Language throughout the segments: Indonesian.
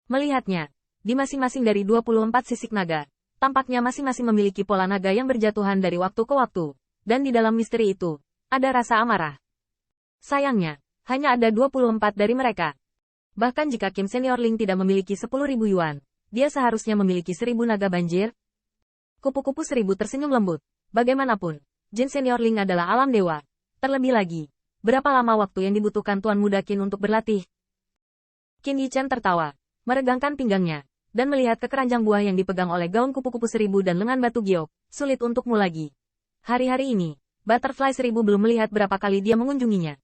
Melihatnya, di masing-masing dari 24 sisik naga, tampaknya masing-masing memiliki pola naga yang berjatuhan dari waktu ke waktu, dan di dalam misteri itu, ada rasa amarah. Sayangnya, hanya ada 24 dari mereka. Bahkan jika Kim Senior Ling tidak memiliki 10.000 yuan, dia seharusnya memiliki 1.000 naga banjir. Kupu-kupu 1.000 tersenyum lembut. Bagaimanapun, Jin Senior Ling adalah alam dewa. Terlebih lagi, berapa lama waktu yang dibutuhkan Tuan Muda Qin untuk berlatih? Qin Yichan tertawa, meregangkan pinggangnya, dan melihat ke keranjang buah yang dipegang oleh gaun kupu-kupu 1.000 dan lengan batu giok, sulit untukmu lagi. Hari-hari ini, Butterfly 1.000 belum melihat berapa kali dia mengunjunginya.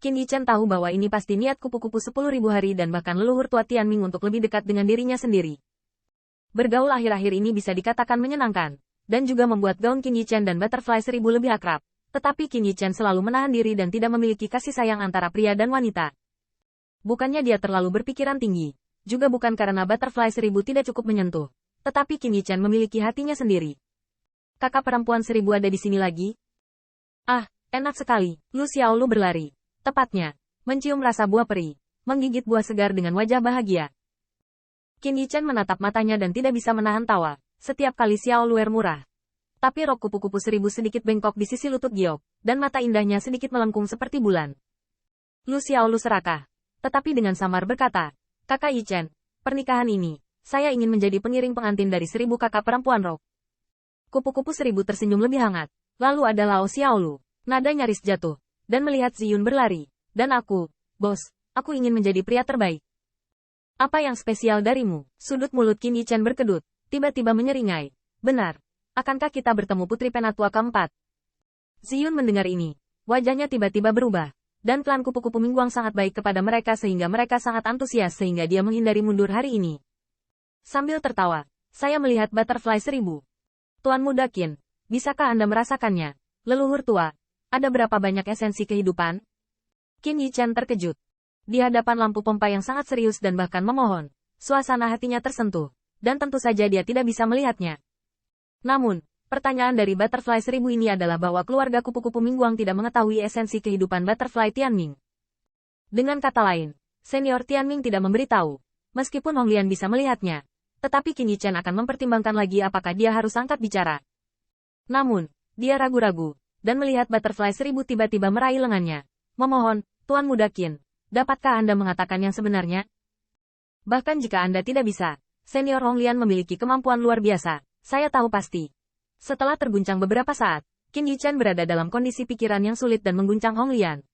Qin Yichan tahu bahwa ini pasti niat kupu-kupu 10.000 hari dan bahkan leluhur tua Tianming untuk lebih dekat dengan dirinya sendiri. Bergaul akhir-akhir ini bisa dikatakan menyenangkan, dan juga membuat gaun Qin Yichan dan Butterfly 1.000 lebih akrab. Tetapi Qin Yichan selalu menahan diri dan tidak memiliki kasih sayang antara pria dan wanita. Bukannya dia terlalu berpikiran tinggi, juga bukan karena Butterfly 1.000 tidak cukup menyentuh, tetapi Qin Yichan memiliki hatinya sendiri. Kakak perempuan 1.000 ada di sini lagi? Ah, enak sekali, Lu Xiaolu berlari. Tepatnya, mencium rasa buah peri, menggigit buah segar dengan wajah bahagia. Qin Yichan menatap matanya dan tidak bisa menahan tawa, setiap kali Xiao Luer murah. Tapi rok kupu-kupu 1.000 sedikit bengkok di sisi lutut giok, dan mata indahnya sedikit melengkung seperti bulan. Lu Xiaolu serakah, tetapi dengan samar berkata, Kakak Yichan, pernikahan ini, saya ingin menjadi pengiring pengantin dari 1.000 kakak perempuan rok. Kupu-kupu 1.000 tersenyum lebih hangat, lalu ada Lao Xiaolu, nada nyaris jatuh. Dan melihat Ziyun berlari. Dan aku, bos, aku ingin menjadi pria terbaik. Apa yang spesial darimu? Sudut mulut Qin Yichan berkedut, tiba-tiba menyeringai. Benar. Akankah kita bertemu putri penatua keempat? Ziyun mendengar ini. Wajahnya tiba-tiba berubah. Dan klan kupu-kupu Mingguang sangat baik kepada mereka sehingga mereka sangat antusias sehingga dia menghindari mundur hari ini. Sambil tertawa, saya melihat Butterfly 1.000. Tuan Muda Qin, bisakah Anda merasakannya? Leluhur tua. Ada berapa banyak esensi kehidupan? Qin Yichan terkejut. Di hadapan lampu pompa yang sangat serius dan bahkan memohon, suasana hatinya tersentuh, dan tentu saja dia tidak bisa melihatnya. Namun, pertanyaan dari Butterfly 1.000 ini adalah bahwa keluarga kupu-kupu Mingguang tidak mengetahui esensi kehidupan Butterfly Tianming. Dengan kata lain, Senior Tianming tidak memberitahu, meskipun Hong Lian bisa melihatnya, tetapi Qin Yichan akan mempertimbangkan lagi apakah dia harus angkat bicara. Namun, dia ragu-ragu. Dan melihat Butterfly 1.000 tiba-tiba meraih lengannya. Memohon, Tuan Muda Qin, dapatkah Anda mengatakan yang sebenarnya? Bahkan jika Anda tidak bisa, Senior Hong Lian memiliki kemampuan luar biasa, saya tahu pasti. Setelah terguncang beberapa saat, Qin Yichan berada dalam kondisi pikiran yang sulit dan mengguncang Hong Lian.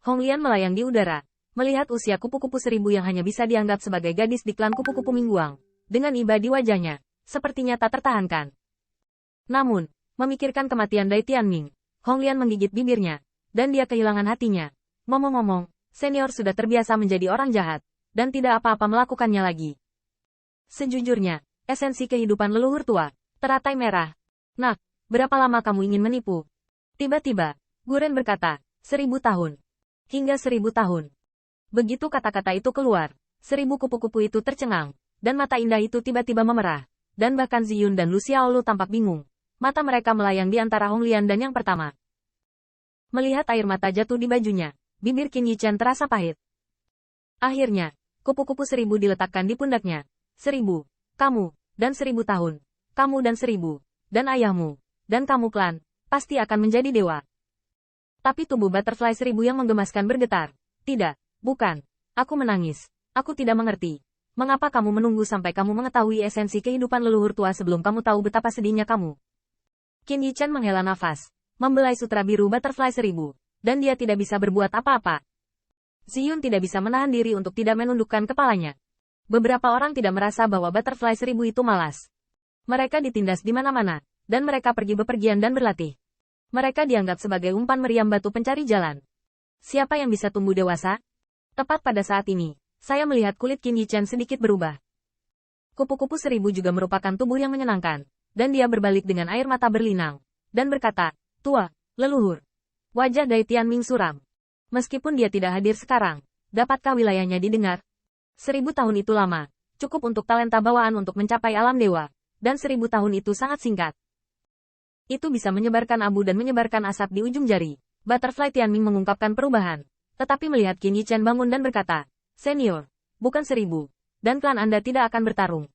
Hong Lian melayang di udara, melihat usia kupu-kupu 1.000 yang hanya bisa dianggap sebagai gadis di klan kupu-kupu Mingguang, dengan iba di wajahnya, sepertinya tak tertahankan. Namun, memikirkan kematian Dai Tianming, Hong Lian menggigit bibirnya, dan dia kehilangan hatinya. Ngomong-ngomong, senior sudah terbiasa menjadi orang jahat, dan tidak apa-apa melakukannya lagi. Sejujurnya, esensi kehidupan leluhur tua, teratai merah. Nak, berapa lama kamu ingin menipu? Tiba-tiba, Guren berkata, 1.000 tahun. Hingga 1.000 tahun. Begitu kata-kata itu keluar, 1.000 kupu-kupu itu tercengang, dan mata indah itu tiba-tiba memerah, dan bahkan Ziyun dan Lu Xiaolu tampak bingung. Mata mereka melayang di antara Hong Lian dan yang pertama. Melihat air mata jatuh di bajunya, bibir Qin Yichan terasa pahit. Akhirnya, kupu-kupu 1.000 diletakkan di pundaknya. 1.000, kamu, dan 1.000 tahun. Kamu dan 1.000, dan ayahmu, dan kamu klan, pasti akan menjadi dewa. Tapi tubuh Butterfly 1.000 yang menggemaskan bergetar. Tidak, bukan. Aku menangis. Aku tidak mengerti. Mengapa kamu menunggu sampai kamu mengetahui esensi kehidupan leluhur tua sebelum kamu tahu betapa sedihnya kamu? Qin Yichan menghela nafas, membelai sutra biru Butterfly 1.000, dan dia tidak bisa berbuat apa-apa. Ziyun tidak bisa menahan diri untuk tidak menundukkan kepalanya. Beberapa orang tidak merasa bahwa Butterfly 1.000 itu malas. Mereka ditindas di mana-mana, dan mereka pergi bepergian dan berlatih. Mereka dianggap sebagai umpan meriam batu pencari jalan. Siapa yang bisa tumbuh dewasa? Tepat pada saat ini, saya melihat kulit Qin Yichan sedikit berubah. Kupu-kupu 1.000 juga merupakan tubuh yang menyenangkan. Dan dia berbalik dengan air mata berlinang, dan berkata, Tua, leluhur. Wajah Dai Tianming suram. Meskipun dia tidak hadir sekarang, dapatkah wilayahnya didengar? 1.000 tahun itu lama, cukup untuk talenta bawaan untuk mencapai alam dewa, dan 1.000 tahun itu sangat singkat. Itu bisa menyebarkan abu dan menyebarkan asap di ujung jari. Butterfly Tianming mengungkapkan perubahan, tetapi melihat Qin Yichan bangun dan berkata, Senior, bukan 1.000, dan klan Anda tidak akan bertarung.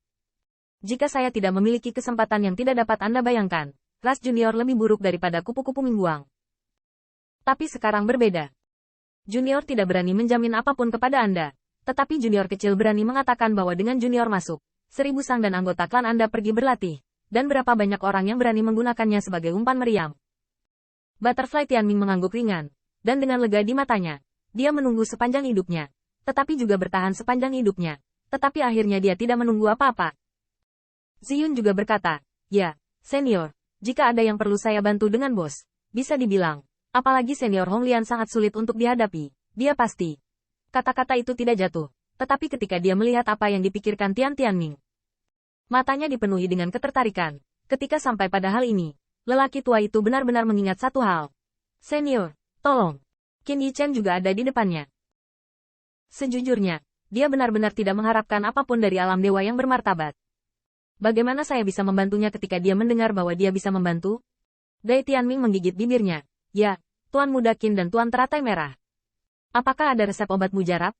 Jika saya tidak memiliki kesempatan yang tidak dapat Anda bayangkan, ras junior lebih buruk daripada kupu-kupu mingguang. Tapi sekarang berbeda. Junior tidak berani menjamin apapun kepada Anda, tetapi junior kecil berani mengatakan bahwa dengan junior masuk, 1000 sang dan anggota klan Anda pergi berlatih, dan berapa banyak orang yang berani menggunakannya sebagai umpan meriam. Butterfly Tianming mengangguk ringan, dan dengan lega di matanya, dia menunggu sepanjang hidupnya, tetapi juga bertahan sepanjang hidupnya, tetapi akhirnya dia tidak menunggu apa-apa. Ziyun juga berkata, ya, senior, jika ada yang perlu saya bantu dengan bos, bisa dibilang, apalagi senior Hong Lian sangat sulit untuk dihadapi, dia pasti. Kata-kata itu tidak jatuh, tetapi ketika dia melihat apa yang dipikirkan Tian Tianming, matanya dipenuhi dengan ketertarikan. Ketika sampai pada hal ini, lelaki tua itu benar-benar mengingat satu hal. Senior, tolong. Qin Yichen juga ada di depannya. Sejujurnya, dia benar-benar tidak mengharapkan apapun dari alam dewa yang bermartabat. Bagaimana saya bisa membantunya ketika dia mendengar bahwa dia bisa membantu? Dai Tianming menggigit bibirnya. Ya, Tuan Muda Qin dan Tuan Teratai Merah. Apakah ada resep obat mujarab?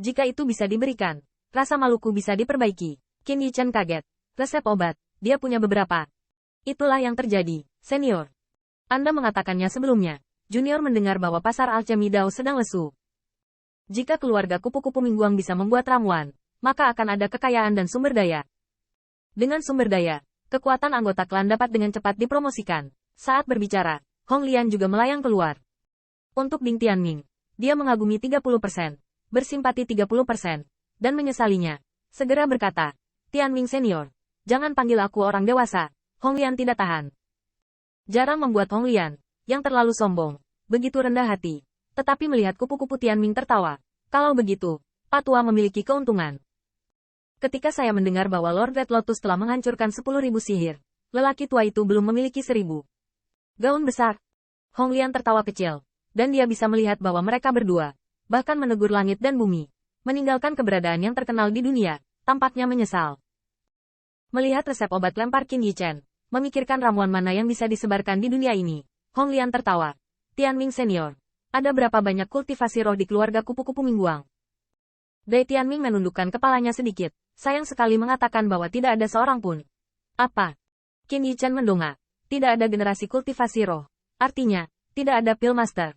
Jika itu bisa diberikan, rasa maluku bisa diperbaiki. Qin Yichen kaget. Resep obat, dia punya beberapa. Itulah yang terjadi, senior. Anda mengatakannya sebelumnya. Junior mendengar bahwa pasar alchemy Dao sedang lesu. Jika keluarga kupu-kupu mingguang bisa membuat ramuan, maka akan ada kekayaan dan sumber daya. Dengan sumber daya, kekuatan anggota klan dapat dengan cepat dipromosikan. Saat berbicara, Hong Lian juga melayang keluar. Untuk Ding Tianming, dia mengagumi 30%, bersimpati 30%, dan menyesalinya. Segera berkata, Tianming senior, jangan panggil aku orang dewasa. Hong Lian tidak tahan. Jarang membuat Hong Lian, yang terlalu sombong, begitu rendah hati. Tetapi melihat kupu-kupu Tianming tertawa. Kalau begitu, Pak Tua memiliki keuntungan. Ketika saya mendengar bahwa Lord Red Lotus telah menghancurkan 10.000 sihir, lelaki tua itu belum memiliki 1.000 gaun besar. Hong Lian tertawa kecil, dan dia bisa melihat bahwa mereka berdua, bahkan menegur langit dan bumi, meninggalkan keberadaan yang terkenal di dunia, tampaknya menyesal. Melihat resep obat lempar Qin Yichen, memikirkan ramuan mana yang bisa disebarkan di dunia ini, Hong Lian tertawa. Tianming senior, ada berapa banyak kultivasi roh di keluarga kupu-kupu mingguang? Dai Tianming menundukkan kepalanya sedikit. Sayang sekali mengatakan bahwa tidak ada seorang pun. Apa? Qin Yichen mendongak. Tidak ada generasi kultivasi roh. Artinya, tidak ada Pil Master.